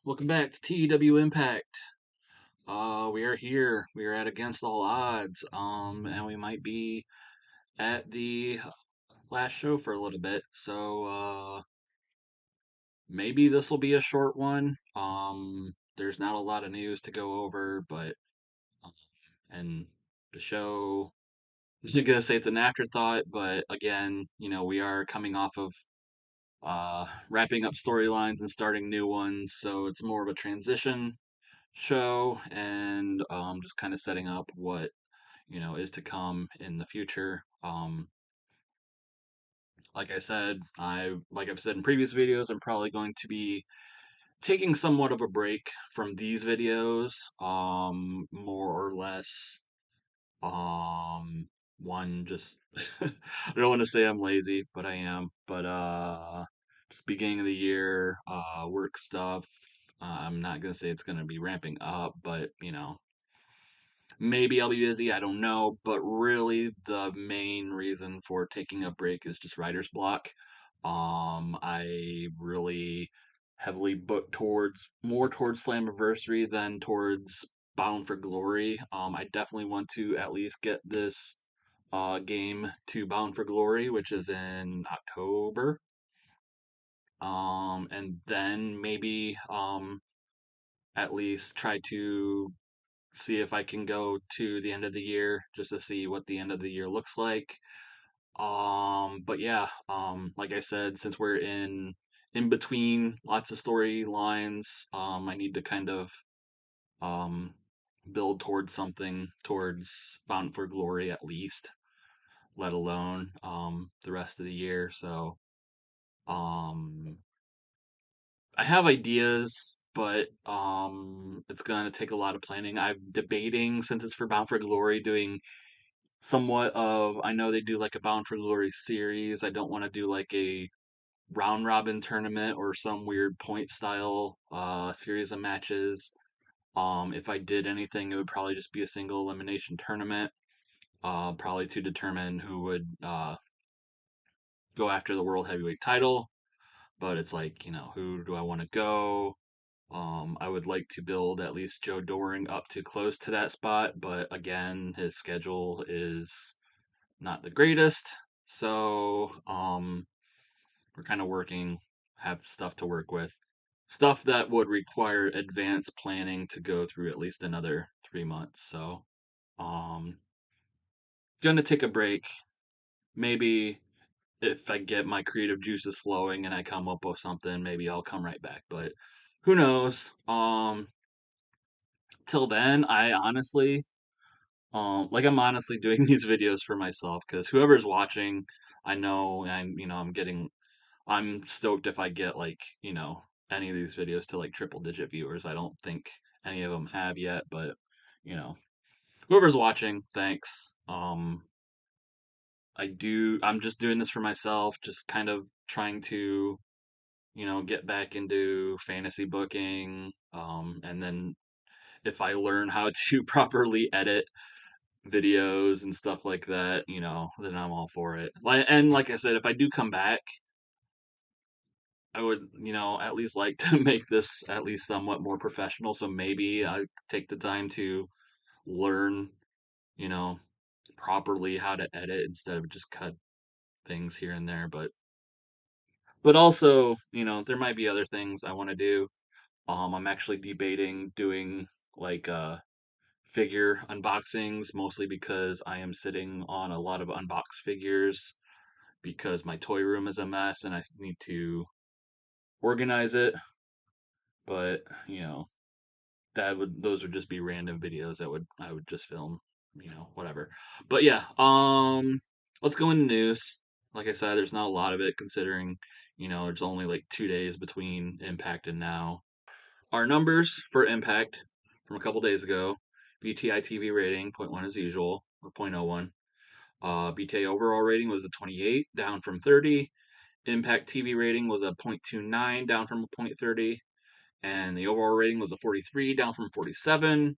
Welcome back to TEW Impact. We are here. We are at Against All Odds. And we might be at the last show for a little bit. So, maybe this will be a short one. There's not a lot of news to go over, but um, and the show. I'm gonna say it's an afterthought, but again, we are coming off of wrapping up storylines and starting new ones, so it's more of a transition show and just kind of setting up what is to come in the future. Like I've said in previous videos, I'm probably going to be taking somewhat of a break from these videos, more or less. One just I don't want to say I'm lazy, but I am. But just beginning of the year, work stuff. I'm not gonna say it's gonna be ramping up, but maybe I'll be busy, I don't know, but really the main reason for taking a break is just writer's block. I really heavily booked towards Slammiversary than towards Bound for Glory. I definitely want to at least get this game to Bound for Glory, which is in October. And then maybe at least try to see if I can go to the end of the year just to see what the end of the year looks like. But yeah, like I said, since we're in between lots of storylines, I need to kind of um build towards something towards Bound for Glory at least, let alone the rest of the year. So um I have ideas, but it's gonna take a lot of planning. I'm debating, since it's for Bound for Glory, doing somewhat of, I know they do like a Bound for Glory series. I don't want to do like a round robin tournament or some weird point style series of matches. If I did anything, it would probably just be a single elimination tournament, probably to determine who would go after the world heavyweight title. But it's like, who do I want to go? I would like to build at least Joe Doring up to close to that spot, but again, his schedule is not the greatest. So, we're kind of have stuff to work with. Stuff that would require advanced planning to go through at least another 3 months. So, um, gonna take a break. Maybe if I get my creative juices flowing and I come up with something, maybe I'll come right back. But who knows? Till then, I'm honestly doing these videos for myself because whoever's watching, I know, and I'm stoked if I get any of these videos to like triple digit viewers. I don't think any of them have yet, but you know, whoever's watching, thanks. I'm just doing this for myself, just kind of trying to, get back into fantasy booking. And then if I learn how to properly edit videos and stuff like that, then I'm all for it. Like I said, if I do come back, I would, at least like to make this at least somewhat more professional. So maybe I take the time to learn, you know, properly how to edit instead of just cut things here and there. But also, there might be other things I want to do. I'm actually debating doing like figure unboxings, mostly because I am sitting on a lot of unboxed figures because my toy room is a mess and I need to organize it. But, those would just be random videos that would I would just film, whatever. But yeah, let's go into news. Like I said, there's not a lot of it considering, there's only like 2 days between Impact and now. Our numbers for Impact from a couple days ago: BTI TV rating zero point 0.1 as usual, or zero point 0.01. BTA overall rating was a 28, down from 30. Impact TV rating was a 0.29, down from a 0.30. And the overall rating was a 43, down from 47.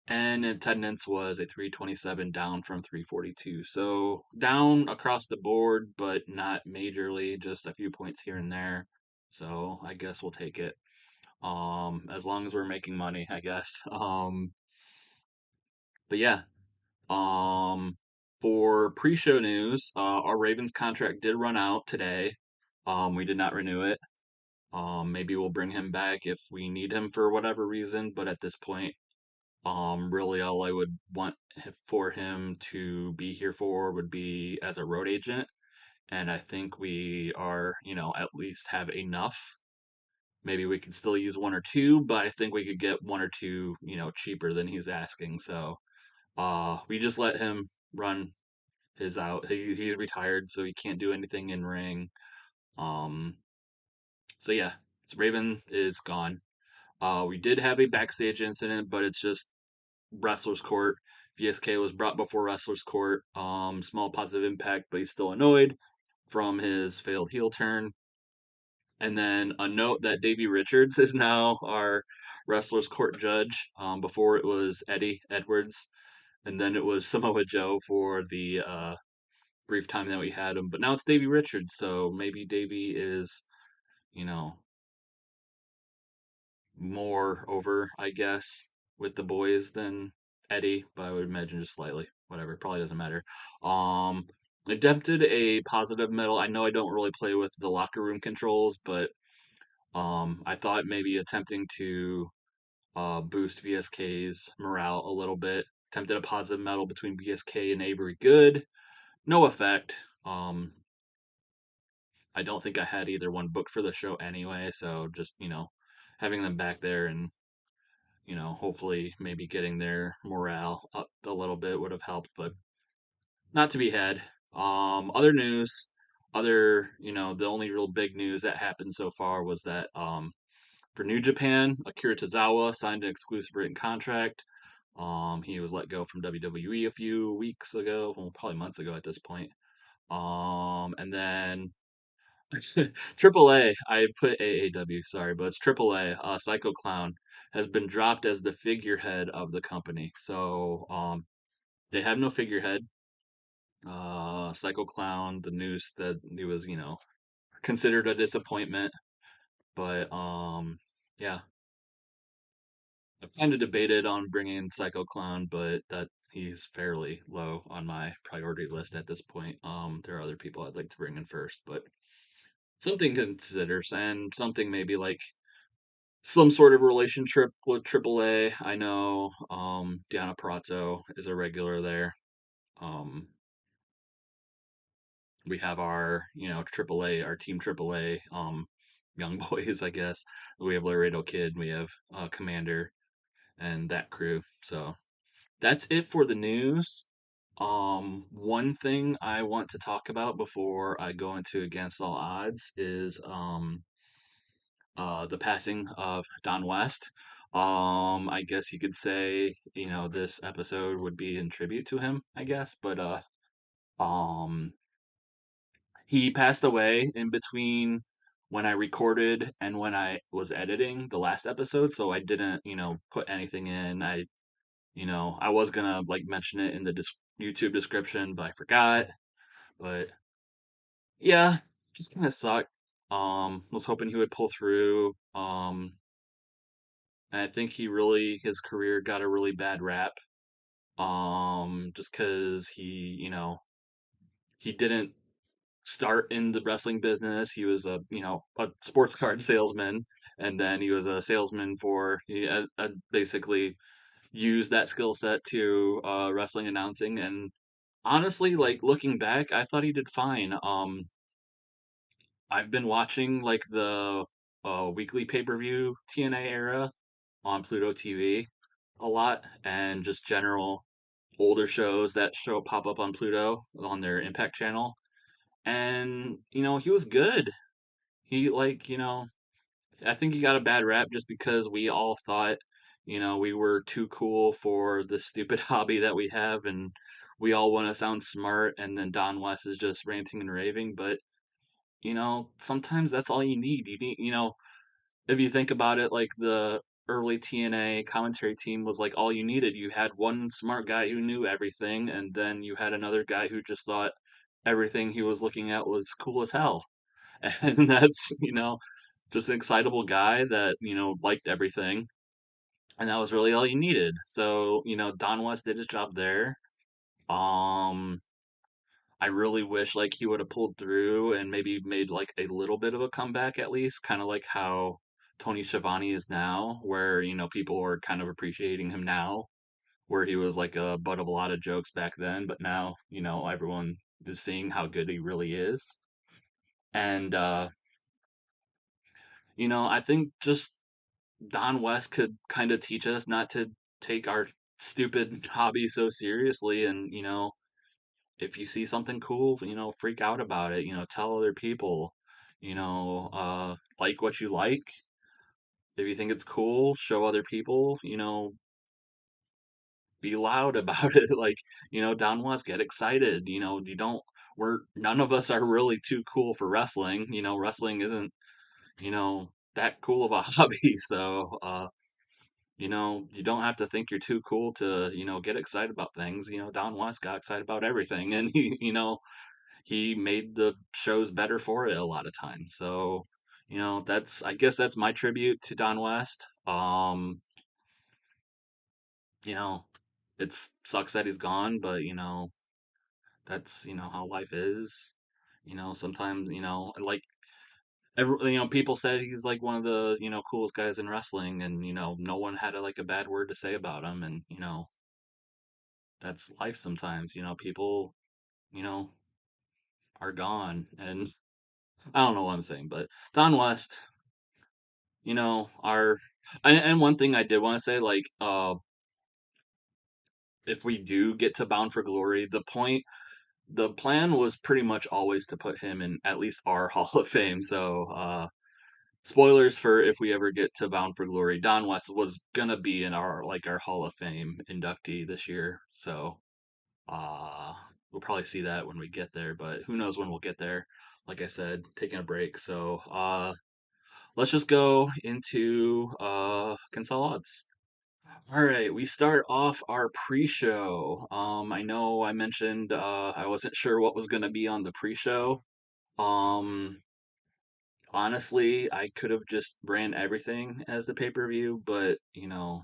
And attendance was a 327, down from 342. So down across the board, but not majorly, just a few points here and there. So I guess we'll take it. as long as we're making money, I guess. But yeah, um, for pre-show news, our Ravens contract did run out today. We did not renew it. Maybe we'll bring him back if we need him for whatever reason, but at this point, really all I would want for him to be here for would be as a road agent. And I think we are, at least have enough. Maybe we could still use one or two, but I think we could get one or two, cheaper than he's asking. So, we just let him run his out. He's retired, so he can't do anything in ring. Um, so yeah, so Raven is gone. We did have a backstage incident, but it's just wrestler's court. VSK was brought before wrestler's court. Small positive impact, but he's still annoyed from his failed heel turn. And then a note that Davey Richards is now our wrestler's court judge. Before it was Eddie Edwards, and then it was Samoa Joe for the brief time that we had him. But now it's Davey Richards, so maybe Davey is, you know, more over, I guess, with the boys than Eddie, but I would imagine just slightly. Whatever, probably doesn't matter. Um, Attempted a positive medal. I know I don't really play with the locker room controls, but I thought maybe attempting to boost VSK's morale a little bit. Attempted a positive medal between VSK and Avery Good. No effect. I don't think I had either one booked for the show anyway, so just, having them back there and hopefully maybe getting their morale up a little bit would have helped, but not to be had. Other news, the only real big news that happened so far was that for New Japan, Akira Tozawa signed an exclusive written contract. He was let go from WWE a few weeks ago, well, probably months ago at this point. And then Triple A, I put AAW, sorry, but it's Triple A. Psycho Clown has been dropped as the figurehead of the company. So they have no figurehead. Psycho Clown, the news that he was, considered a disappointment. But yeah, I've kind of debated on bringing in Psycho Clown, but that he's fairly low on my priority list at this point. There are other people I'd like to bring in first, but something to consider, and something maybe like some sort of relationship with AAA. I know Deanna Prazzo is a regular there. Um, we have our, AAA, our team AAA, young boys, I guess. We have Laredo Kid, we have Commander, and that crew. So that's it for the news. One thing I want to talk about before I go into Against All Odds is the passing of Don West. I guess you could say, this episode would be in tribute to him, I guess, but um, he passed away in between when I recorded and when I was editing the last episode, so I didn't, put anything in. I was gonna like mention it in the YouTube description, but I forgot. But yeah, just kind of sucked. Was hoping he would pull through. And I think his career got a really bad rap. Just because he didn't start in the wrestling business. He was a sports card salesman, and then he was a salesman he basically used that skill set to wrestling announcing. And honestly, like looking back, I thought he did fine. I've been watching like the weekly pay-per-view TNA era on Pluto TV a lot, and just general older shows that show pop up on Pluto on their Impact channel. And he was good. He like I think he got a bad rap just because we all thought we were too cool for the stupid hobby that we have, and we all want to sound smart. And then Don West is just ranting and raving, but sometimes that's all you need. You need, if you think about it, like the early TNA commentary team was like all you needed. You had one smart guy who knew everything, and then you had another guy who just thought everything he was looking at was cool as hell. And that's, just an excitable guy that, liked everything. And that was really all you needed. So, Don West did his job there. Um, I really wish like he would have pulled through and maybe made like a little bit of a comeback at least, kind of like how Tony Schiavone is now, where, people are kind of appreciating him now, where he was like a butt of a lot of jokes back then, but now, everyone is seeing how good he really is. And I think just Don West could kind of teach us not to take our stupid hobby so seriously and, if you see something cool, freak out about it, tell other people, like what you like. If you think it's cool, show other people, be loud about it. Like, Don West, get excited. You don't, none of us are really too cool for wrestling. Wrestling isn't, that cool of a hobby. So, you don't have to think you're too cool to, get excited about things. Don West got excited about everything and he made the shows better for it a lot of times. So, I guess that's my tribute to Don West. You know, it's sucks that he's gone, but that's, how life is. Sometimes, like people said he's like one of the, coolest guys in wrestling and, no one had like a bad word to say about him and, that's life sometimes, people, you know, are gone and I don't know what I'm saying, but Don West, are and one thing I did want to say, like, if we do get to Bound for Glory, the plan was pretty much always to put him in at least our Hall of Fame. So, spoilers for if we ever get to Bound for Glory, Don West was gonna be in our Hall of Fame inductee this year. So, uh, we'll probably see that when we get there, but who knows when we'll get there. Like I said, taking a break. So, let's just go into Console odds. All right, we start off our pre-show. I know I mentioned I wasn't sure what was going to be on the pre-show. Um, Honestly, I could have just ran everything as the pay-per-view, but I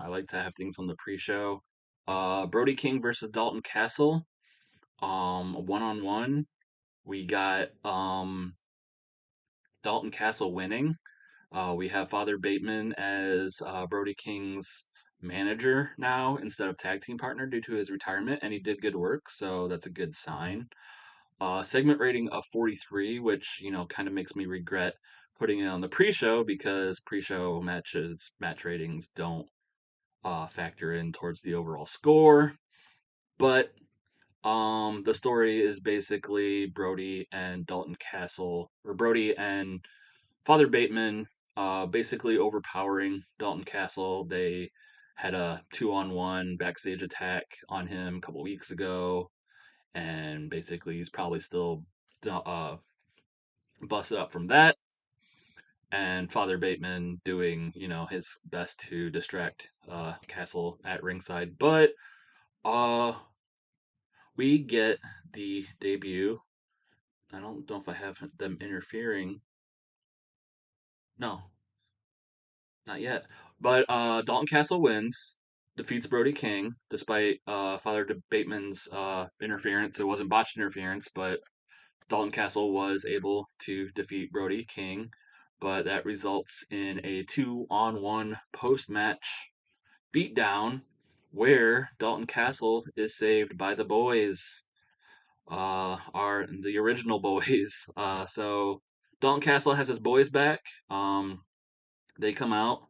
like to have things on the pre-show. Brody King versus Dalton Castle. One-on-one. We got Dalton Castle winning. We have Father Bateman as Brody King's manager now instead of tag team partner due to his retirement, and he did good work, so that's a good sign. Segment rating of 43, which kind of makes me regret putting it on the pre-show because pre-show match ratings don't factor in towards the overall score. But the story is basically Brody and Dalton Castle, or Brody and Father Bateman basically overpowering Dalton Castle. They had a 2-on-1 backstage attack on him a couple weeks ago, and basically he's probably still uh, busted up from that. And Father Bateman doing, his best to distract Castle at ringside. But uh, we get the debut. I don't know if I have them interfering. No, not yet. But Dalton Castle wins, defeats Brody King, despite Father Bateman's interference. It wasn't botched interference, but Dalton Castle was able to defeat Brody King. But that results in a 2-on-1 post-match beatdown where Dalton Castle is saved by the boys, are the original boys. So Dalton Castle has his boys back. They come out.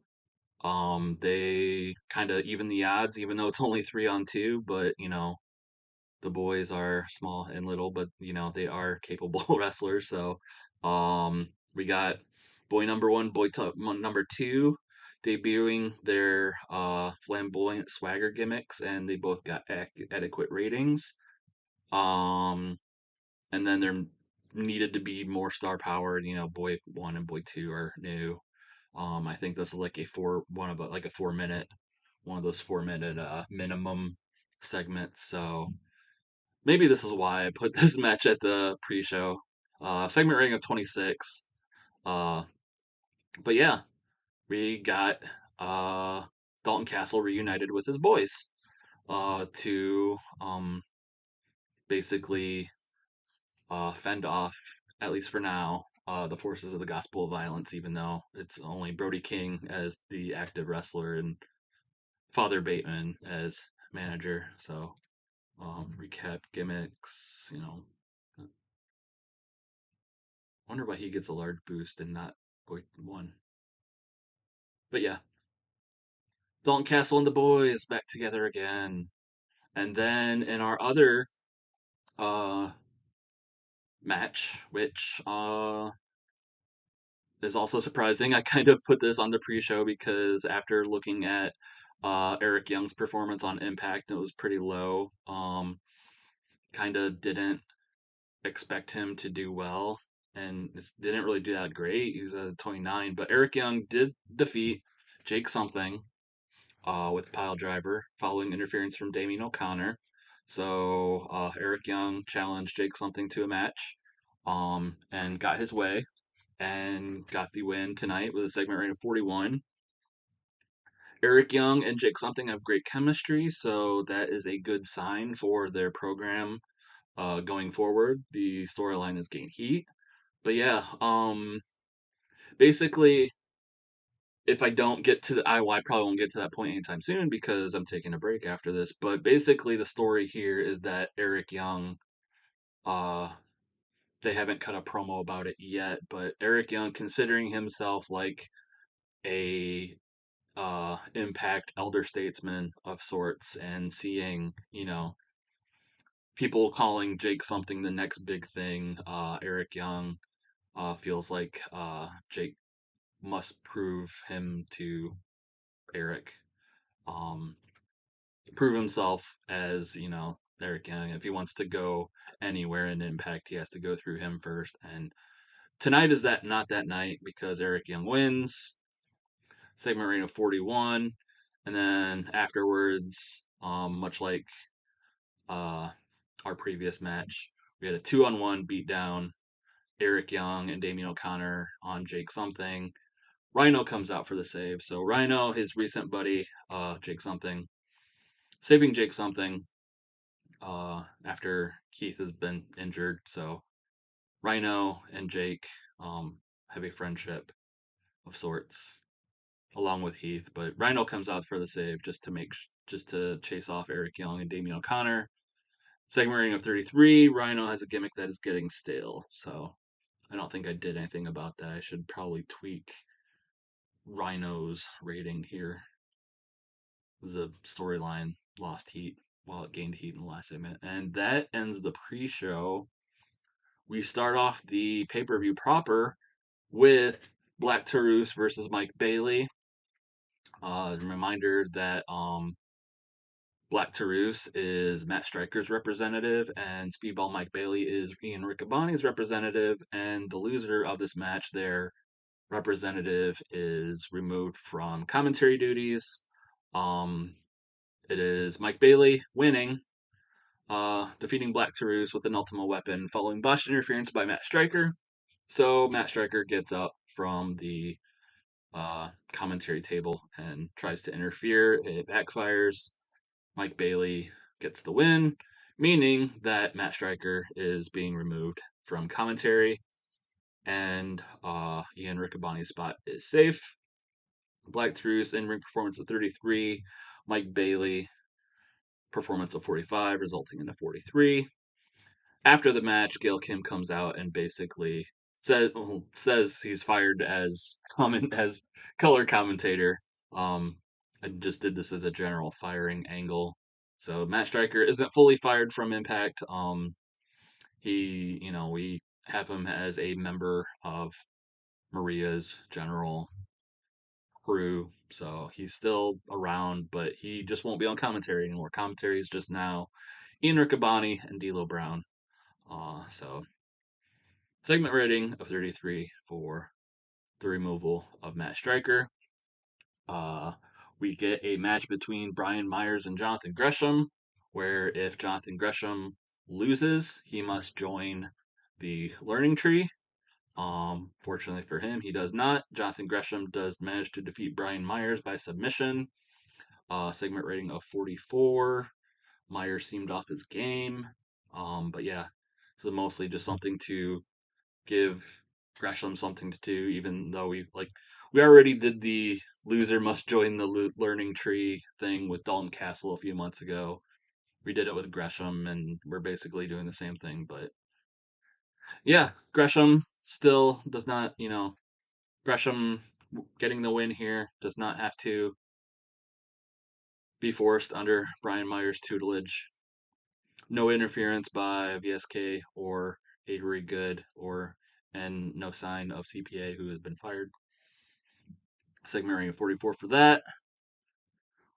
They kind of even the odds, even though it's only 3-on-2. But the boys are small and little, but they are capable wrestlers. So, we got boy number one, number two, debuting their flamboyant swagger gimmicks, and they both got adequate ratings. Um, and then there needed to be more star power. Boy one and boy two are new. I think this is like like a 4 minute, one of those 4 minute minimum segments. So maybe this is why I put this match at the pre-show. Segment rating of 26. Uh, but yeah, we got uh, Dalton Castle reunited with his boys to basically fend off, at least for now, the forces of the Gospel of Violence, even though it's only Brody King as the active wrestler and Father Bateman as manager. So, recap gimmicks, wonder why he gets a large boost and not one. But yeah, Dalton Castle and the boys back together again. And then in our other uh, match, which is also surprising. I kind of put this on the pre-show because after looking at Eric Young's performance on Impact, it was pretty low. Kind of didn't expect him to do well, and it didn't really do that great. He's a 29, but Eric Young did defeat Jake something with pile driver following interference from Damian O'Connor. So Eric Young challenged Jake something to a match, and got his way and got the win tonight with a segment rating of 41. Eric Young and Jake Something have great chemistry, so that is a good sign for their program going forward. The storyline has gained heat. But yeah, basically, if I don't get to I probably won't get to that point anytime soon because I'm taking a break after this. But basically, the story here is that Eric Young, uh, they haven't cut a promo about it yet, but Eric Young, considering himself like a impact elder statesman of sorts and seeing, people calling Jake something the next big thing. Eric Young feels like Jake must prove him to Eric, um, prove himself as, Eric Young. If he wants to go anywhere in Impact, he has to go through him first. And tonight is that not that night because Eric Young wins. Segment rating of 41. And then afterwards, much like uh, our previous match, we had a 2-on-1 beatdown. Eric Young and Damian O'Connor on Jake Something. Rhino comes out for the save. So Rhino, his recent buddy, Jake Something, saving Jake Something after Keith has been injured. So Rhino and Jake have a friendship of sorts along with Heath, but Rhino comes out for the save just to chase off Eric Young and Damian O'Connor. Segment rating of 33. Rhino has a gimmick that is getting stale, so I don't think I did anything about that. I should probably tweak Rhino's rating here. The storyline lost heat while it gained heat in the last segment, and that ends the pre-show. We start off the pay-per-view proper with Black Taurus versus Mike Bailey. Reminder that Black Taurus is Matt Striker's representative, and Speedball Mike Bailey is Ian Riccaboni's representative. And the loser of this match, their representative, is removed from commentary duties. It is Mike Bailey winning, defeating Black Taurus with an Ultima weapon following botched interference by Matt Striker. So Matt Striker gets up from the commentary table and tries to interfere. It backfires. Mike Bailey gets the win, meaning that Matt Striker is being removed from commentary, and Ian Riccaboni's spot is safe. Black Taurus in ring performance of 33, Mike Bailey performance of 45, resulting in a 43. After the match, Gail Kim comes out and basically says he's fired as color commentator. I just did this as a general firing angle. So Matt Striker isn't fully fired from Impact. We have him as a member of Maria's general crew, so he's still around, but he just won't be on commentary anymore. Commentary is just now Ian Riccaboni and D'Lo Brown. So segment rating of 33 for the removal of Matt Striker. We get a match between Brian Myers and Jonathan Gresham, where if Jonathan Gresham loses, he must join the learning tree. Fortunately for him, he does not. Jonathan Gresham does manage to defeat Brian Myers by submission. Segment rating of 44. Myers seemed off his game. But yeah, so mostly just something to give Gresham something to do, even though we already did the loser must join the learning tree thing with Dalton Castle a few months ago. We did it with Gresham, and we're basically doing the same thing. But yeah, Gresham still does not, Gresham getting the win here does not have to be forced under Brian Myers' tutelage. No interference by VSK or Avery Good and no sign of CPA who has been fired. Segment rating of 44 for that.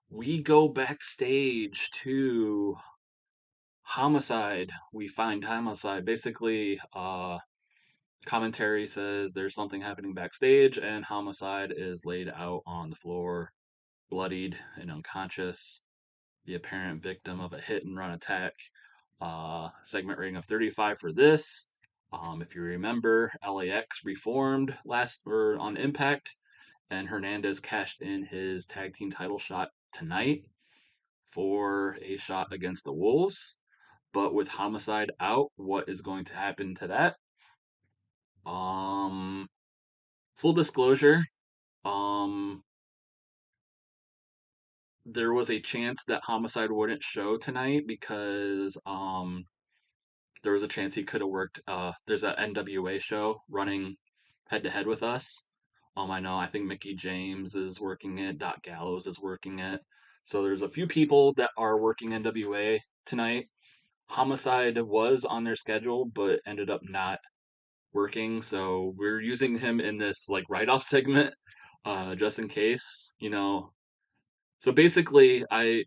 We go backstage to Homicide. We find Homicide. Basically, commentary says there's something happening backstage, and Homicide is laid out on the floor, bloodied and unconscious, the apparent victim of a hit and run attack. Segment rating of 35 for this. If you remember, LAX reformed on Impact, and Hernandez cashed in his tag team title shot tonight for a shot against the Wolves. But with Homicide out, what is going to happen to that? Full disclosure, um, there was a chance that Homicide wouldn't show tonight because there was a chance he could have worked. There's an NWA show running head to head with us. I know. I think Mickey James is working it. Doc Gallows is working it. So there's a few people that are working NWA tonight. Homicide was on their schedule, but ended up not working. So we're using him in this like write off segment, just in case, So basically, I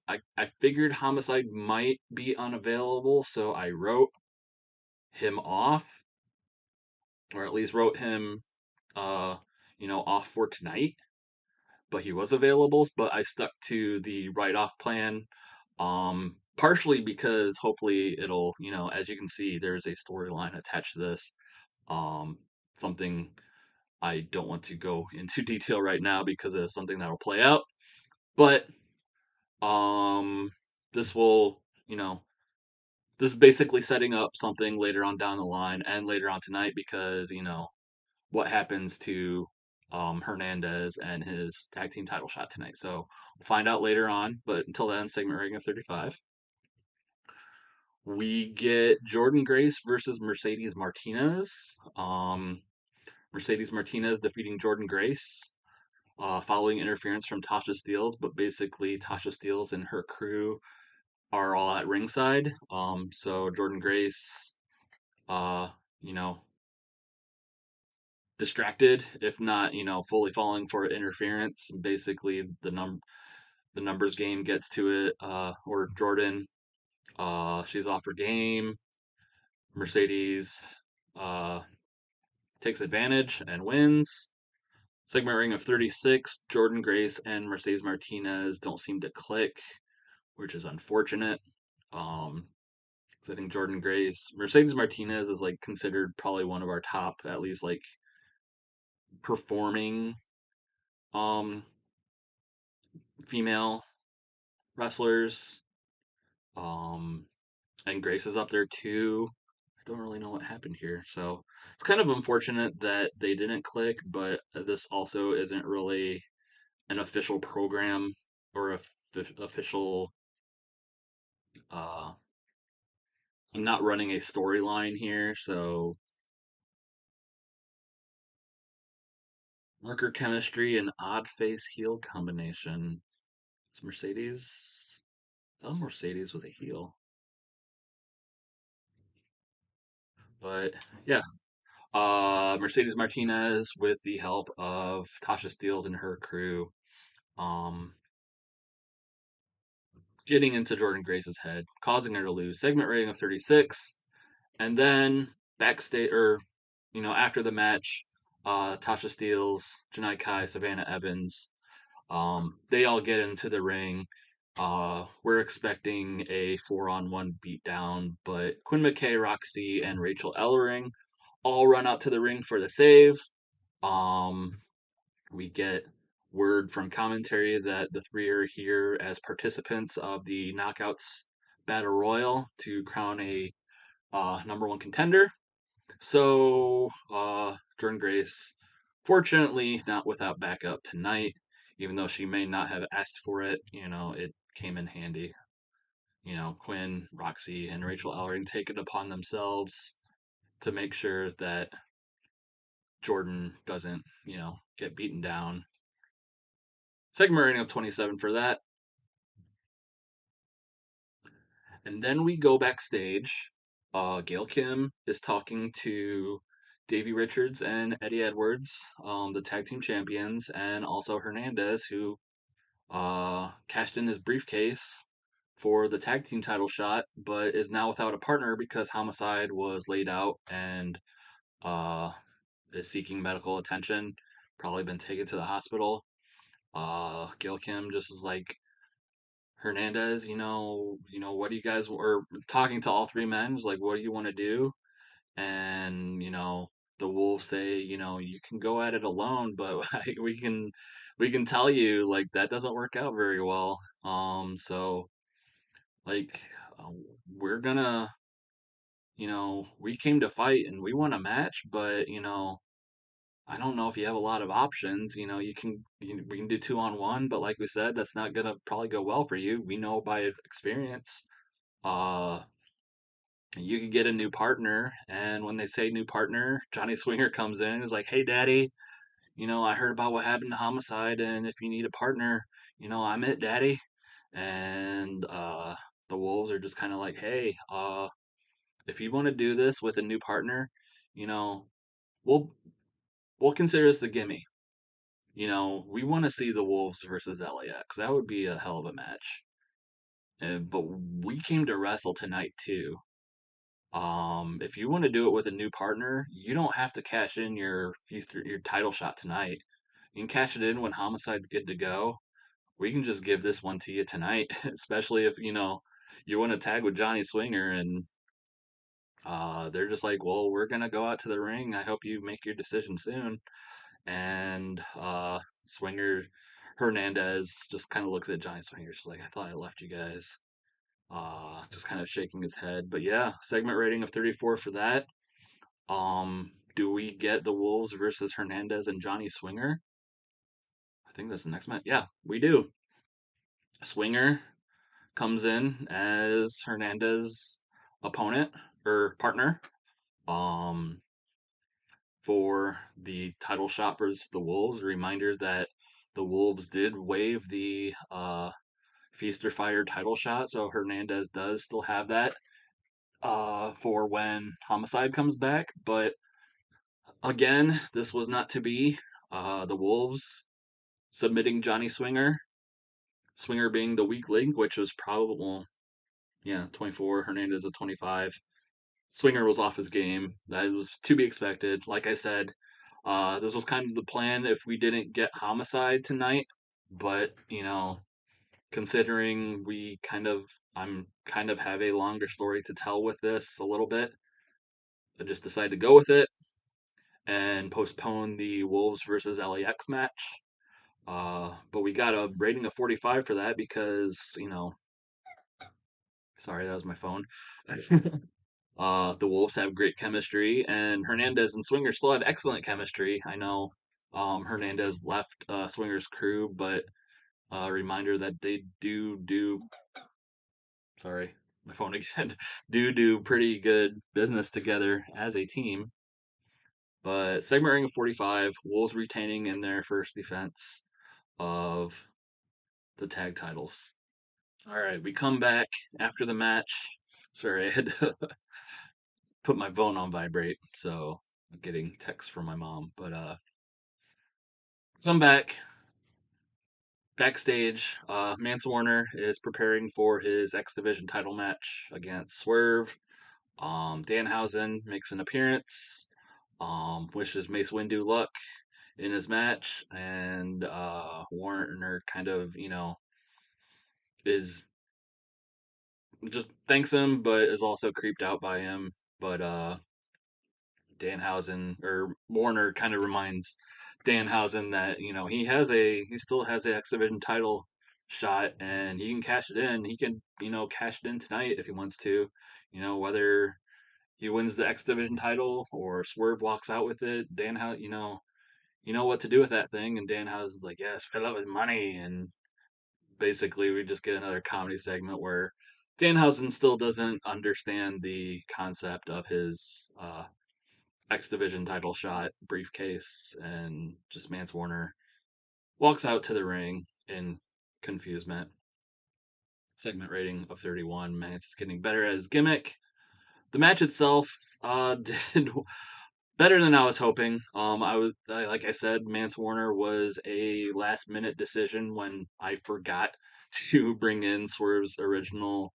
figured Homicide might be unavailable, so I wrote him off, or at least wrote him, off for tonight. But he was available. But I stuck to the write-off plan, partially because hopefully it'll, as you can see, there's a storyline attached to this. Something I don't want to go into detail right now because it's something that'll play out. But this will, this is basically setting up something later on down the line and later on tonight because, what happens to Hernandez and his tag team title shot tonight. So we'll find out later on. But until then, segment rating of 35. We get Jordynne Grace versus Mercedes Martinez. Mercedes Martinez defeating Jordynne Grace following interference from Tasha Steelz, but basically Tasha Steelz and her crew are all at ringside. So Jordynne Grace, uh, you know, distracted, if not, fully falling for interference. Basically, the numbers game gets to it, or Jordynne, she's off her game. Mercedes uh, takes advantage and wins. Segment ring of 36. Jordynne Grace and Mercedes Martinez don't seem to click, which is unfortunate. So I think Mercedes Martinez is like considered probably one of our top, at least like performing um female wrestlers. Um, and Grace is up there too. I don't really know what happened here. So it's kind of unfortunate that they didn't click, but this also isn't really an official program or official. Uh, I'm not running a storyline here, so marker chemistry and odd face heel combination. Is Mercedes? I thought Mercedes was a heel, but yeah, Mercedes Martinez with the help of Tasha Steelz and her crew, um, getting into Jordynne Grace's head, causing her to lose. Segment rating of 36, and then backstage or after the match, Tasha Steelz, Janai Kai, Savannah Evans, they all get into the ring. We're expecting a 4-on-1 beatdown, but Quinn McKay, Roxy, and Rachel Ellering all run out to the ring for the save. Um, we get word from commentary that the three are here as participants of the Knockouts Battle Royale to crown a number one contender. So, Jordynne Grace, fortunately, not without backup tonight, even though she may not have asked for it, it came in handy. Quinn, Roxy, and Rachel Ellering take it upon themselves to make sure that Jordynne doesn't, get beaten down. Segment rating of 27 for that. And then we go backstage. Gail Kim is talking to Davey Richards and Eddie Edwards, the tag team champions, and also Hernandez, who cashed in his briefcase for the tag team title shot, but is now without a partner because Homicide was laid out and uh, is seeking medical attention. Probably been taken to the hospital. Gail Kim just is like, Hernandez, what do you guys were talking to all three men? Was like, what do you want to do? And the Wolves say, you can go at it alone, but we can tell you like that doesn't work out very well. So like uh, we're gonna, we came to fight and we want a match, but I don't know if you have a lot of options. We can do 2-on-1, but like we said, that's not gonna probably go well for you. We know by experience. Uh, you could get a new partner, and when they say new partner, Johnny Swinger comes in and is like, "Hey, Daddy, I heard about what happened to Homicide, and if you need a partner, I'm it, Daddy." And the Wolves are just kind of like, "Hey, if you want to do this with a new partner, you know, we'll we'll consider this a gimme." We want to see the Wolves versus LAX. That would be a hell of a match. But we came to wrestle tonight too. If you want to do it with a new partner, you don't have to cash in your title shot tonight. You can cash it in when Homicide's good to go. We can just give this one to you tonight, especially if you want to tag with Johnny Swinger and they're just like, well, we're gonna go out to the ring. I hope you make your decision soon. And Swinger Hernandez just kind of looks at Johnny Swinger, just like, I thought I left you guys. Just kind of shaking his head. But yeah, segment rating of 34 for that. Do we get the Wolves versus Hernandez and Johnny Swinger? I think that's the next match. Yeah, we do. Swinger comes in as Hernandez opponent or partner. Um, for the title shot versus the Wolves. A reminder that the Wolves did waive the Feast or Fire title shot, so Hernandez does still have that for when Homicide comes back. But again, this was not to be. The Wolves submitting Johnny Swinger, Swinger being the weak link, which was probably, well, yeah, 24, Hernandez at 25. Swinger was off his game. That was to be expected. Like I said, this was kind of the plan if we didn't get Homicide tonight. But, considering I'm kind of have a longer story to tell with this a little bit, I just decided to go with it and postpone the Wolves versus LAX match. But we got a rating of 45 for that because, sorry, that was my phone. The Wolves have great chemistry, and Hernandez and Swinger still have excellent chemistry. I know Hernandez left Swinger's crew, but a reminder that they do. Sorry, my phone again. Do pretty good business together as a team. But segment ring of 45, Wolves retaining in their first defense of the tag titles. All right, we come back after the match. Sorry, I had to put my phone on vibrate, so I'm getting texts from my mom. But come backstage. Mance Warner is preparing for his X Division title match against Swerve. Danhausen makes an appearance. Wishes Mace Windu luck in his match, and Warner kind of is just thanks him, but is also creeped out by him. But Danhausen or Warner kind of reminds Danhausen that he still has the X Division title shot and he can cash it in. He can cash it in tonight if he wants to. Whether he wins the X Division title or Swerve walks out with it, Danhausen you know what to do with that thing. And Danhausen's like, yes, fill it with money. And basically, we just get another comedy segment where Danhausen still doesn't understand the concept of his X Division title shot briefcase, and just Mance Warner walks out to the ring in confusement. Segment rating of 31. Mance is getting better at his gimmick. The match itself did better than I was hoping. Like I said, Mance Warner was a last minute decision when I forgot to bring in Swerve's original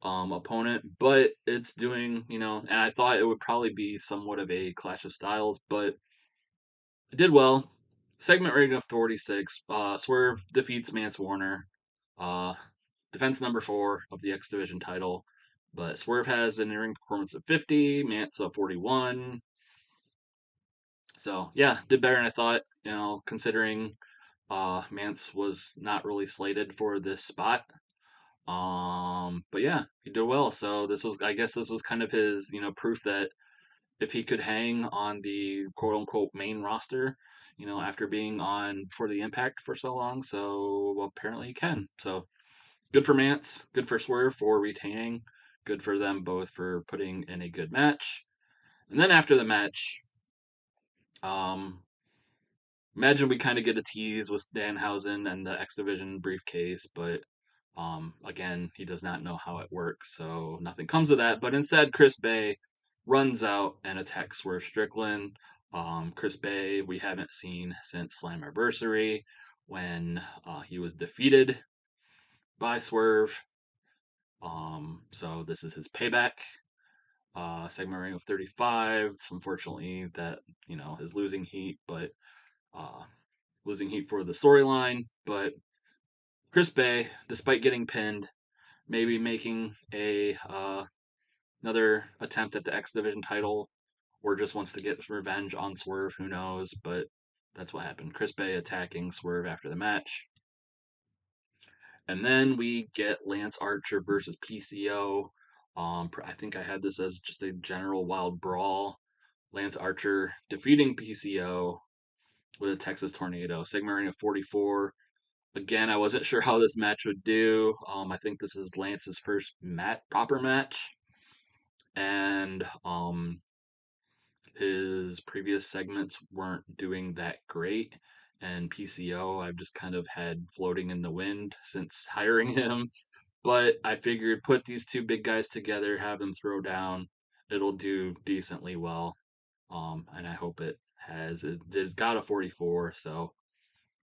opponent, but it's doing, and I thought it would probably be somewhat of a clash of styles, but it did well. Segment rating of 46. Swerve defeats Mance Warner. Uh, Defense number 4 of the X Division title. But Swerve has an in-ring performance of 50, Mance of 41. So yeah, did better than I thought. Considering Mance was not really slated for this spot. But yeah, he did well. So I guess this was kind of his, proof that if he could hang on the quote unquote main roster, after being on for the Impact for so long. So well, apparently he can. So good for Mance, good for Swerve for retaining, good for them both for putting in a good match. And then after the match, um, imagine we kind of get a tease with Danhausen and the X Division briefcase, but again, he does not know how it works, so nothing comes of that. But instead, Chris Bay runs out and attacks Swerve Strickland. Chris Bay, we haven't seen since Slammiversary when he was defeated by Swerve. So this is his payback. Segment rating of 35. Unfortunately, that is losing heat, but uh, losing heat for the storyline. But Chris Bay, despite getting pinned, maybe making a another attempt at the X Division title, or just wants to get revenge on Swerve. Who knows? But that's what happened. Chris Bay attacking Swerve after the match. And then we get Lance Archer versus PCO. I think I had this as just a general wild brawl. Lance Archer defeating PCO with a Texas Tornado. Segment rating of 44. Again, I wasn't sure how this match would do. I think this is Lance's first proper match, and his previous segments weren't doing that great. And PCO, I've just kind of had floating in the wind since hiring him. But I figured put these two big guys together, have them throw down, it'll do decently well. And I hope it has. It did got a 44, so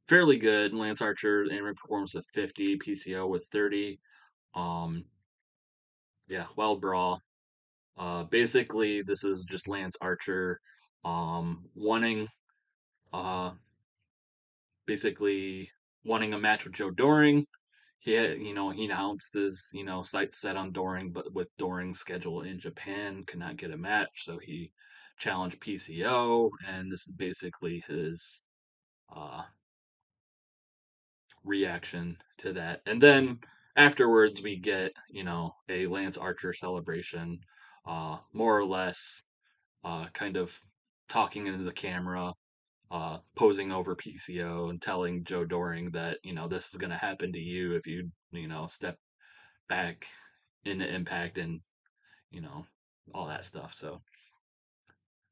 fairly good. Lance Archer in performance of 50, PCO with 30. Um, yeah, well brawl. Basically, this is just Lance Archer wanting uh, basically wanting a match with Joe Doring. He announced his, sights set on Doring, but with Doring's schedule in Japan, could not get a match, so he challenged PCO, and this is basically his uh, reaction to that. And then afterwards, we get, a Lance Archer celebration, more or less, kind of talking into the camera, posing over PCO and telling Joe Doring that, this is going to happen to you if you, step back into Impact and, you know, all that stuff. So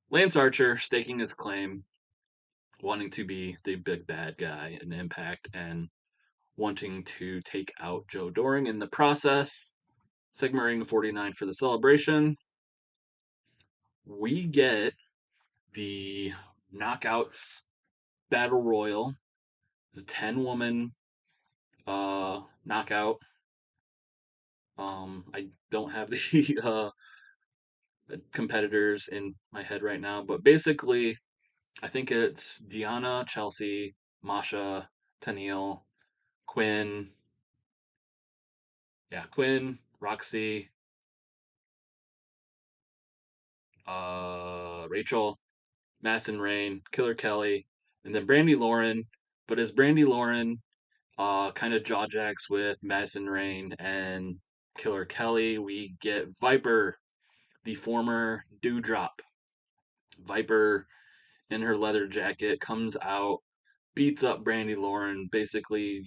Lance Archer staking his claim, wanting to be the big bad guy in Impact and wanting to take out Joe Doring in the process. Segment rating 49 for the celebration. We get the Knockouts Battle Royal. It's a 10-woman knockout. I don't have the competitors in my head right now, but basically, I think it's Deanna, Chelsea, Masha, Tennille, Quinn, Quinn, Roxy, Rachel, Madison Rain, Killer Kelly, and then Brandy Lauren. But as Brandy Lauren kind of jaw jacks with Madison Rain and Killer Kelly, we get Viper, the former Dewdrop. Viper in her leather jacket comes out, beats up Brandy Lauren, basically,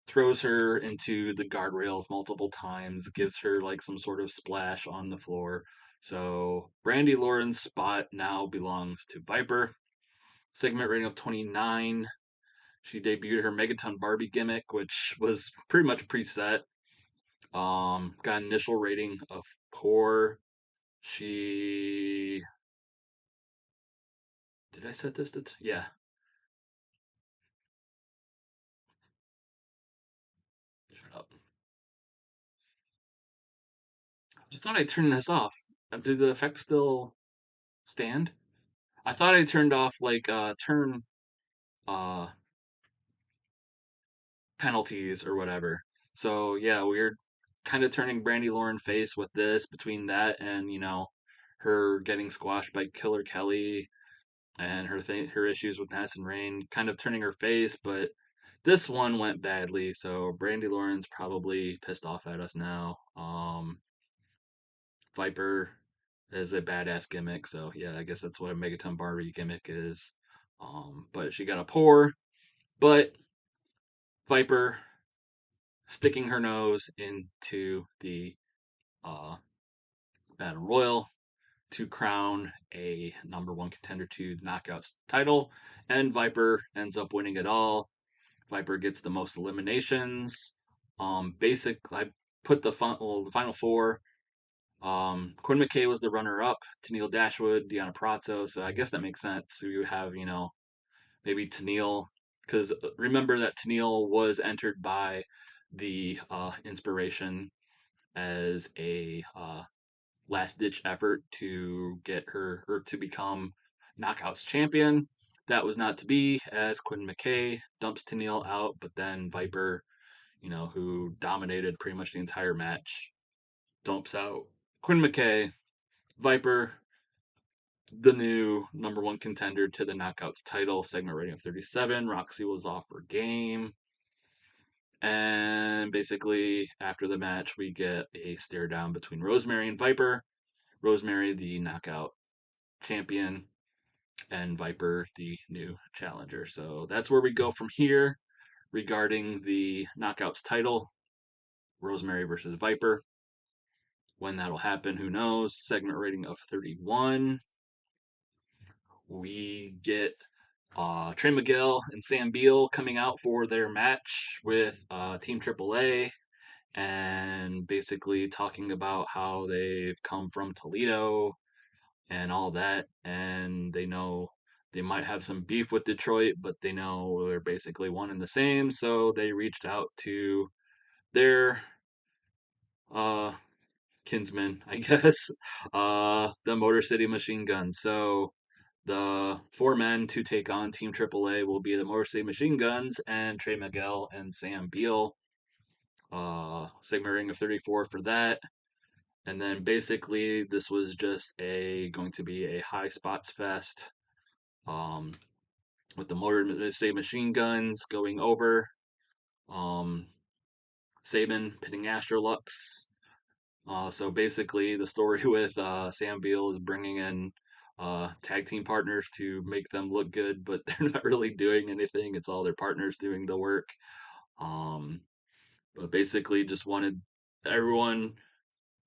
throws her into the guardrails multiple times, gives her like some sort of splash on the floor. So Brandy Lauren's spot now belongs to Viper. Segment rating of 29. She debuted her Megaton Barbie gimmick, which was pretty much preset. Got an initial rating of poor. She did I set this to yeah. Shut up. I thought I turned this off. Do the effects still stand? I thought I turned off like turn uh penalties or whatever. So yeah, we're kind of turning Brandy Lauren face with this between that and her getting squashed by Killer Kelly and her issues with Madison Rain, kind of turning her face. But this one went badly, so Brandy Lauren's probably pissed off at us now. Viper is a badass gimmick, so yeah, I guess that's what a Megaton Barbie gimmick is. But she got a pour, but Viper sticking her nose into the uh, Battle Royal to crown a number one contender to the Knockouts title, and Viper ends up winning it all. Viper gets the most eliminations. I put the final four. Quinn McKay was the runner-up. Tennille Dashwood, Deanna Prato. So I guess that makes sense. So you have maybe Tennille, because remember that Tennille was entered by the Inspiration as a last ditch effort to get her or to become Knockouts champion. That was not to be, as Quinn McKay dumps Tennille out, but then Viper, who dominated pretty much the entire match, dumps out Quinn McKay. Viper, the new number one contender to the Knockouts title, segment rating of 37. Roxy was off her game. And basically, after the match, we get a stare down between Rosemary and Viper. Rosemary, the knockout champion, and Viper, the new challenger. So that's where we go from here regarding the Knockouts title. Rosemary versus Viper. When that'll happen, who knows? Segment rating of 31. We get Trey Miguel and Sam Beal coming out for their match with Team AAA and basically talking about how they've come from Toledo and all that. And they know they might have some beef with Detroit, but they know they're basically one and the same. So they reached out to their uh, kinsmen, I guess, the Motor City Machine Guns. So the four men to take on Team AAA will be the Motor City Machine Guns and Trey Miguel and Sam Beal. Segment rating of 34 for that. And then basically this was just going to be a high spots fest. Um, with the Motor City Machine Guns going over. Um, Saban pitting Astrolux. So basically, the story with Sam Beal is bringing in tag team partners to make them look good, but they're not really doing anything. It's all their partners doing the work. Um, but basically, just wanted everyone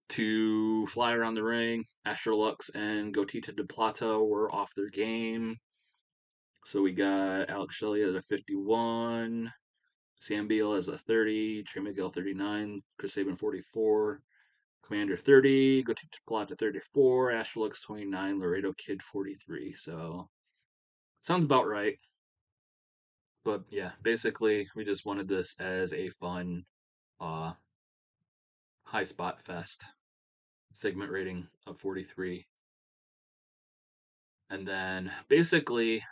to fly around the ring. Astrolux and Gotita de Plato were off their game. So we got Alex Shelley at a 51, Sam Beal as a 30, Trey Miguel 39, Chris Sabin 44, Commander 30, Gotita Plata 34, Astrolux 29, Laredo Kid 43. So sounds about right. But yeah, basically we just wanted this as a fun uh high spot fest. Segment rating of 43. And then basically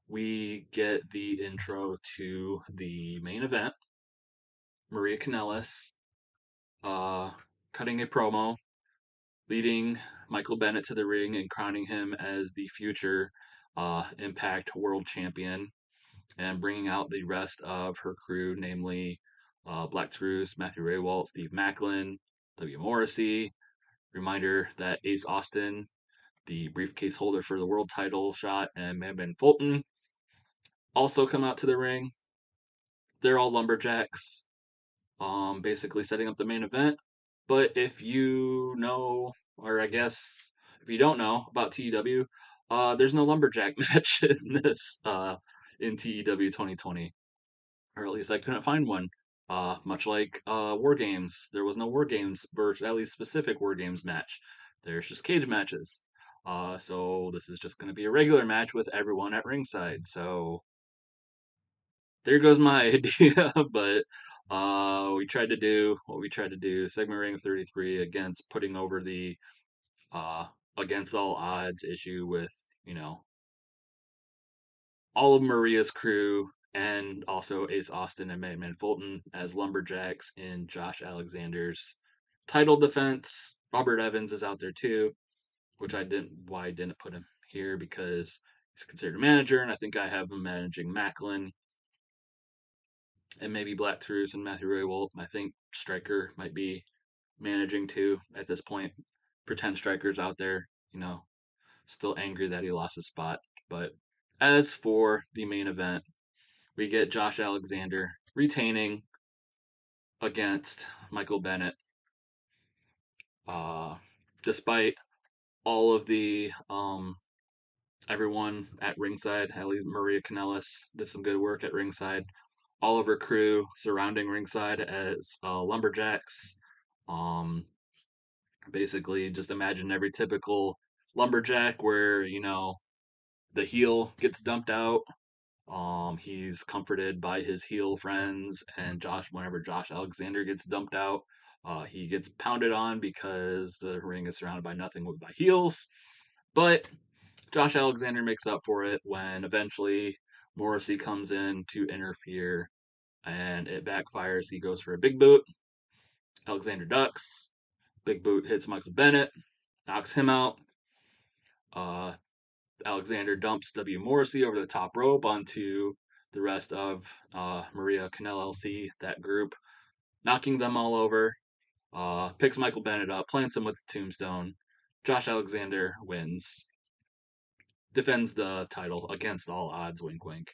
we get the intro to the main event. Maria Kanellis cutting a promo leading Michael Bennett to the ring and crowning him as the future Impact World Champion, and bringing out the rest of her crew, namely Black Taurus, Matthew Rehwoldt, Steve Maclin, Morrissey. Reminder that Ace Austin, the briefcase holder for the world title shot, and Madman Fulton also come out to the ring. They're all Lumberjacks, basically setting up the main event. But if you know, or I guess if you don't know about TEW, there's no Lumberjack match in this in TEW 2020, or at least I couldn't find one. Much like War Games, there was no War Games, or at least specific War Games match. There's just cage matches. So this is just going to be a regular match with everyone at ringside. So there goes my idea, but we tried to do what we tried to do. Segment ring of 33 against putting over the uh, against all odds issue with, you know, all of Maria's crew and also Ace Austin and Madman Fulton as Lumberjacks in Josh Alexander's title defense. Robert Evans is out there too, which why I didn't put him here because he's considered a manager, and I think I have him managing Maclin and maybe Black Taurus and Matthew Rehwoldt. I think Striker might be managing too at this point. Pretend Striker's out there, you know, still angry that he lost his spot. But as for the main event, we get Josh Alexander retaining against Michael Bennett. Uh, Despite all of the everyone at ringside, at least Maria Kanellis did some good work at ringside. All of her crew surrounding ringside as lumberjacks. Um, Basically, just imagine every typical lumberjack where the heel gets dumped out. He's comforted by his heel friends, and whenever Josh Alexander gets dumped out, he gets pounded on because the ring is surrounded by nothing but heels. But Josh Alexander makes up for it when eventually Morrissey comes in to interfere, and it backfires. He goes for a big boot. Alexander ducks. Big boot hits Michael Bennett, knocks him out. Uh, Alexander dumps Morrissey over the top rope onto the rest of Maria Kanellis, that group, knocking them all over. Picks Michael Bennett up, plants him with the tombstone. Josh Alexander wins, defends the title against all odds. Wink, wink.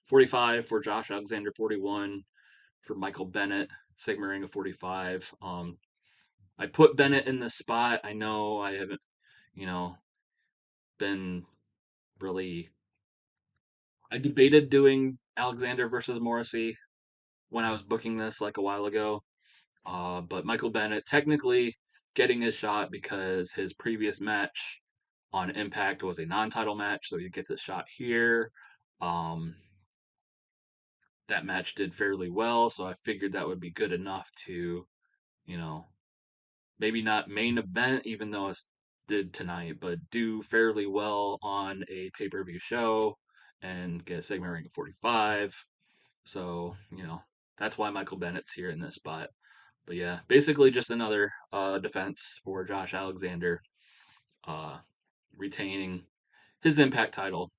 45 for Josh Alexander, 41 for Michael Bennett. Sigma ring of 45. I put Bennett in this spot. I know I haven't, you know, been really. I debated doing Alexander versus Morrissey when I was booking this like a while ago. But Michael Bennett technically getting his shot because his previous match on Impact was a non-title match, so he gets a shot here. Um, that match did fairly well, so I figured that would be good enough to, you know, maybe not main event, even though it did tonight, but do fairly well on a pay-per-view show and get a segment rank of 45. So, that's why Michael Bennett's here in this spot. But yeah, basically just another defense for Josh Alexander, uh, retaining his Impact title.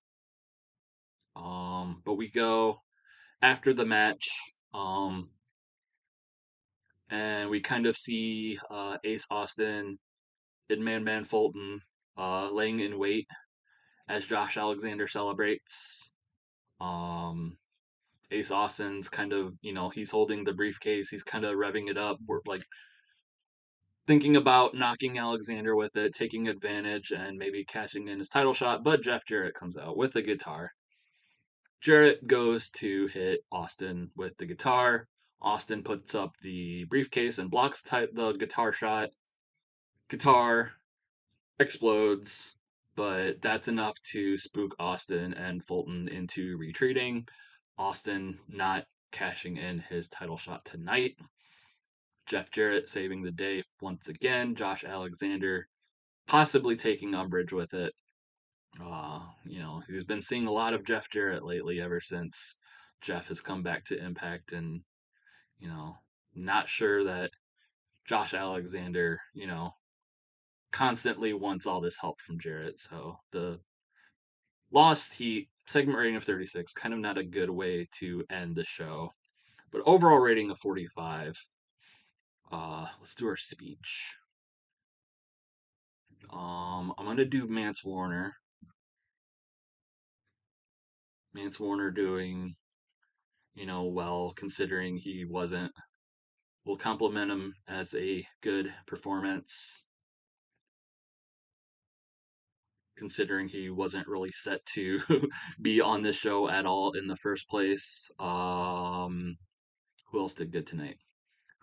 But we go after the match, um, and we kind of see Ace Austin and Man Fulton laying in wait as Josh Alexander celebrates. Um, Ace Austin's kind of, he's holding the briefcase. He's kind of revving it up. We're like thinking about knocking Alexander with it, taking advantage, and maybe cashing in his title shot. But Jeff Jarrett comes out with the guitar. Jarrett goes to hit Austin with the guitar. Austin puts up the briefcase and blocks the guitar shot. Guitar explodes, but that's enough to spook Austin and Fulton into retreating. Austin not cashing in his title shot tonight. Jeff Jarrett saving the day once again. Josh Alexander possibly taking umbrage with it. He's been seeing a lot of Jeff Jarrett lately ever since Jeff has come back to Impact, and not sure that Josh Alexander, constantly wants all this help from Jarrett. So the lost heat, segment rating of 36, kind of not a good way to end the show. But overall rating of 45. Let's do our speech. I'm gonna do Mance Warner. Mance Warner doing, well, considering he wasn't. We'll compliment him as a good performance, considering he wasn't really set to be on this show at all in the first place. Who else did good tonight?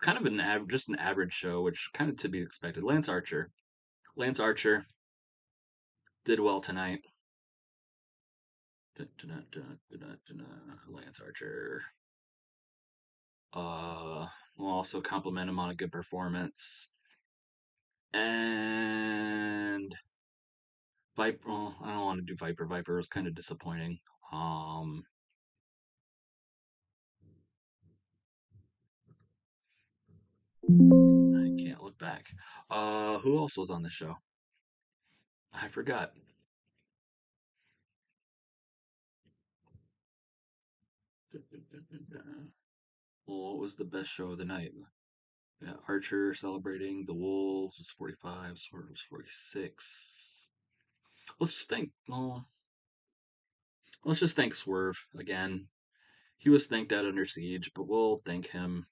Kind of just an average show, which kind of to be expected. Lance Archer. Lance Archer did well tonight. Lance Archer. We'll also compliment him on a good performance. And Viper. Well, I don't want to do Viper. Viper was kind of disappointing. I can't look back. Who else was on the show? I forgot. Well, what was the best show of the night? Yeah, Archer celebrating the Wolves was 45. Swerve was 46. Let's think. Well, let's just thank Swerve again. He was thanked out Under Siege, but we'll thank him.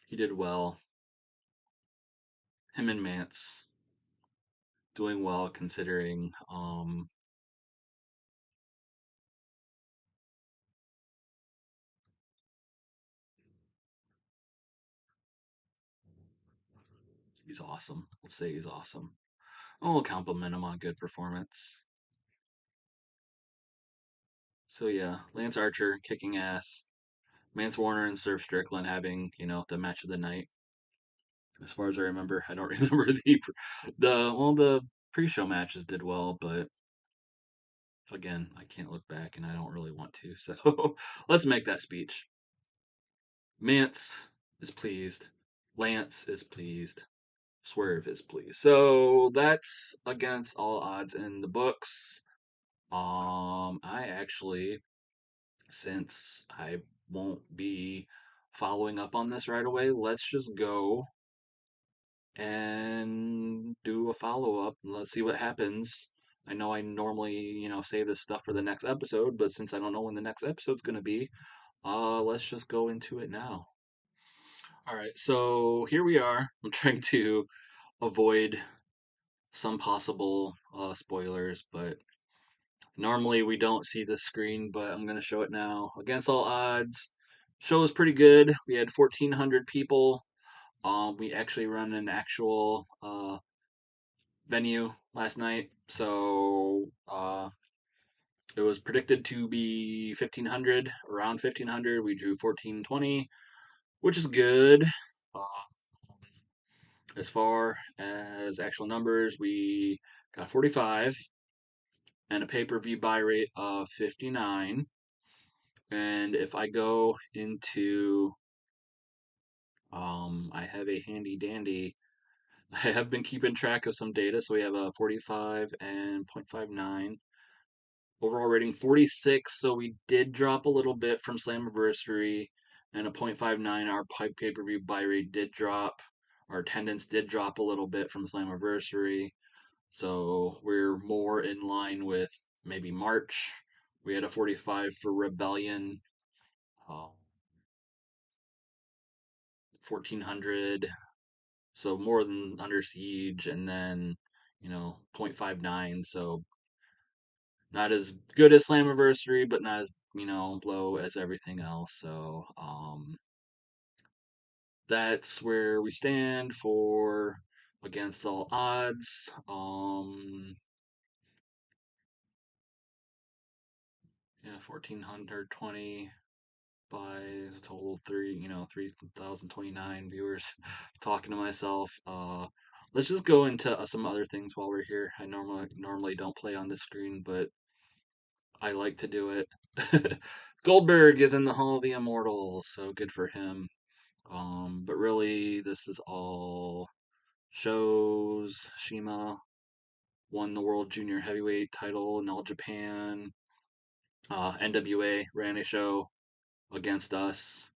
He did well. Him and Mance doing well considering he's awesome. Let's say he's awesome. I'll compliment him on good performance. So yeah, Lance Archer kicking ass. Mance Warner and Swerve Strickland having, the match of the night. As far as I remember, I don't remember the pre-show matches did well, but again, I can't look back and I don't really want to. So let's make that speech. Mance is pleased. Lance is pleased. Swerve is pleased. So that's against all odds in the books. I actually, since I won't be following up on this right away, let's just go and do a follow up and let's see what happens. I know I normally, save this stuff for the next episode, but since I don't know when the next episode's going to be, let's just go into it now. All right, so here we are. I'm trying to avoid some possible spoilers, but normally we don't see the screen, but I'm going to show it now. Against all odds, show was pretty good. We had 1,400 people. We actually run an actual venue last night, so it was predicted to be 1,500, around 1,500. We drew 1,420, which is good. Uh, as far as actual numbers, we got 45 and a pay-per-view buy rate of 59. And if I go into, I have a handy dandy. I have been keeping track of some data, so we have a 45 and 0.59. Overall rating 46, so we did drop a little bit from Slammiversary, and a 0.59. Our pay-per-view buy rate did drop. Our attendance did drop a little bit from Slammiversary, so we're more in line with maybe March. We had a 45 for Rebellion, 1,400, so more than Under Siege, and then 0.59, so not as good as Slammiversary, but not as low as everything else. So that's where we stand for against all odds. Yeah, 1,420 by a total 3,029 viewers. Talking to myself. Let's just go into some other things while we're here. I normally don't play on the screen, but I like to do it. Goldberg is in the Hall of the Immortals, so good for him. But really, this is all shows. Shima won the World Junior Heavyweight title in All Japan. NWA ran a show against us.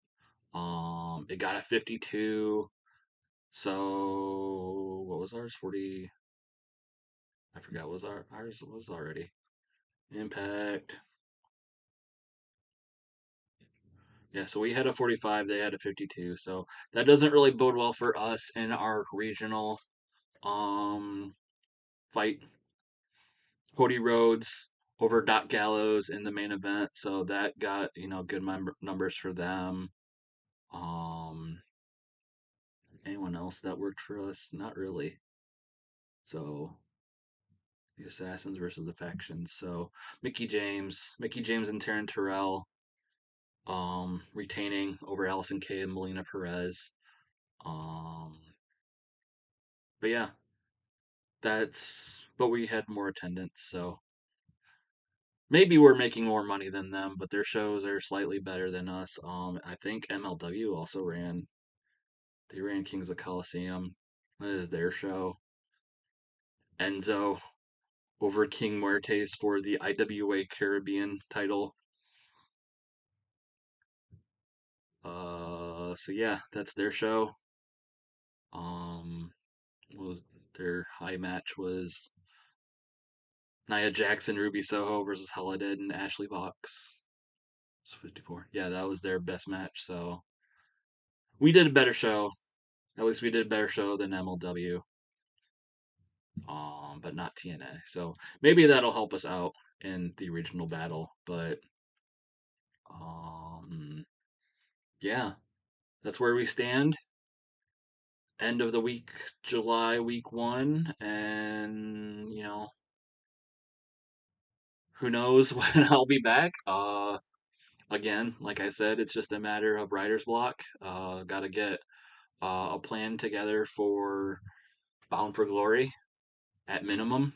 It got a 52. So what was ours? 40. I forgot. Was ours was already Impact. Yeah, so we had a 45. They had a 52. So that doesn't really bode well for us in our regional um fight. Cody Rhodes over Doc Gallows in the main event, so that got good numbers for them. Um, Anyone else that worked for us? Not really. So the Assassins versus the Factions. So Mickey James and Taryn Terrell, retaining over Allison Kay and Melina Perez. Um, but yeah, but we had more attendance, so maybe we're making more money than them, but their shows are slightly better than us. I think MLW also they ran Kings of Coliseum. That is their show. Enzo over King Muertes for the IWA Caribbean title. So yeah, that's their show. Um, what was their high match was Nia Jackson, Ruby Soho versus Holiday and Ashley Vox. It's 54. Yeah, that was their best match. So we did a better show. At least we did a better show than MLW. But not TNA. So maybe that'll help us out in the regional battle. But um, yeah, that's where we stand. End of the week, July week 1, and who knows when I'll be back. Again, like I said, it's just a matter of writer's block. Got to get a plan together for Bound for Glory at minimum.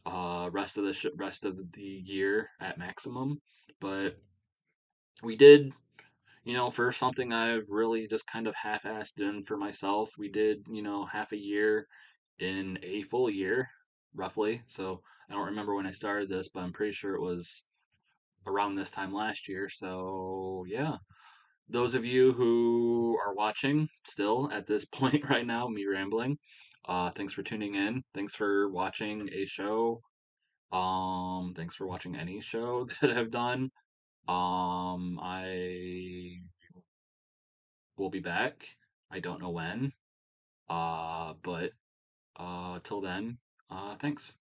Rest of the year at maximum. But we did, for something I've really just kind of half-assed done for myself. We did, half a year in a full year, roughly. So I don't remember when I started this, but I'm pretty sure it was around this time last year. So yeah, those of you who are watching still at this point right now, me rambling, thanks for tuning in. Thanks for watching a show. Thanks for watching any show that I've done. I will be back. I don't know when. But till then, thanks.